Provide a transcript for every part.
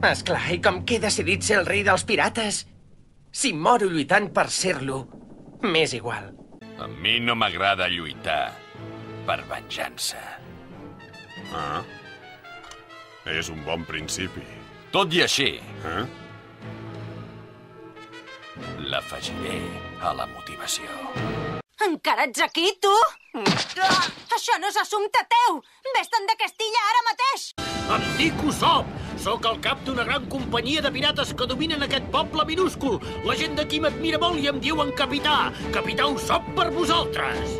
Esclar, i com que he decidit ser el rei dels pirates, si moro lluitant per ser-lo, m'és igual. A mi no m'agrada lluitar per venjança. Ah, és un bon principi. Tot i així, Eh? l'afegiré a la motivació. Encara ets aquí, tu? Això no és assumpte teu! Vés-te'n de Castilla ara mateix! Em dic Usopp. Sóc el cap d'una gran companyia de pirates que dominen aquest poble minúscul. La gent d'aquí m'admira molt i em diuen capità. Capità Usopp per vosaltres.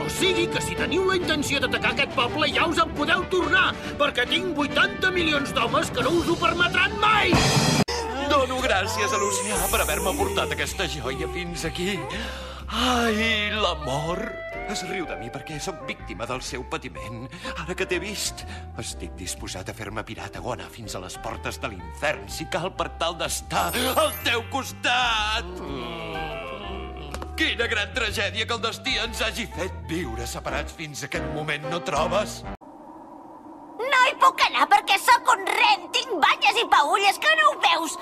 O sigui que si teniu la intenció d'atacar aquest poble ja us en podeu tornar, perquè tinc 80 milions d'homes que no us ho permetran mai! Dono gràcies a l'oceà per haver-me portat aquesta joia fins aquí. Ai, l'amor! Es riu de mi perquè sóc víctima del seu patiment. Ara que t'he vist, estic disposat a fer-me pirata o anar fins a les portes de l'infern, si cal, per tal d'estar al teu costat. Quina gran tragèdia que el destí ens hagi fet viure separats fins a aquest moment, no trobes? No hi puc anar perquè sóc un ren. Tinc banyes i paulles que no ho veus.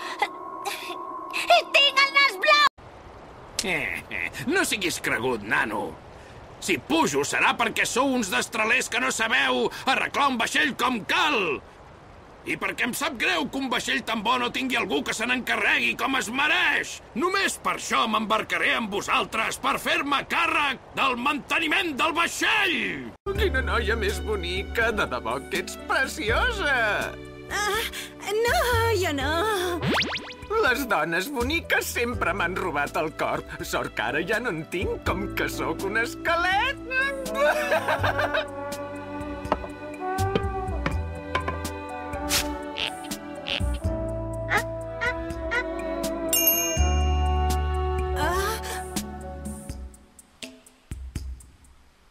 I tinc el nas blau. No siguis cregut, nano. Si pujo serà perquè sou uns destralers que no sabeu arreglar un vaixell com cal. I perquè em sap greu que un vaixell tan bo no tingui algú que se n'encarregui com es mereix. Només per això m'embarcaré amb vosaltres, per fer-me càrrec del manteniment del vaixell. Quina noia més bonica! De debò que ets preciosa! No, jo no. Les dones boniques sempre m'han robat el cor. Sort que ara ja no en tinc, com que sóc un esquelet.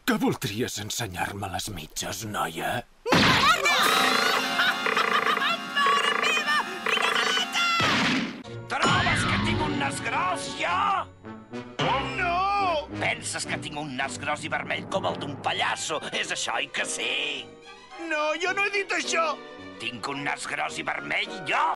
Que voldries ensenyar-me les mitges, noia? Trobes que tinc un nas gros, jo? Oh, no! Penses que tinc un nas gros i vermell com el d'un pallasso? És això, oi que sí? No, jo no he dit això! Tinc un nas gros i vermell, jo!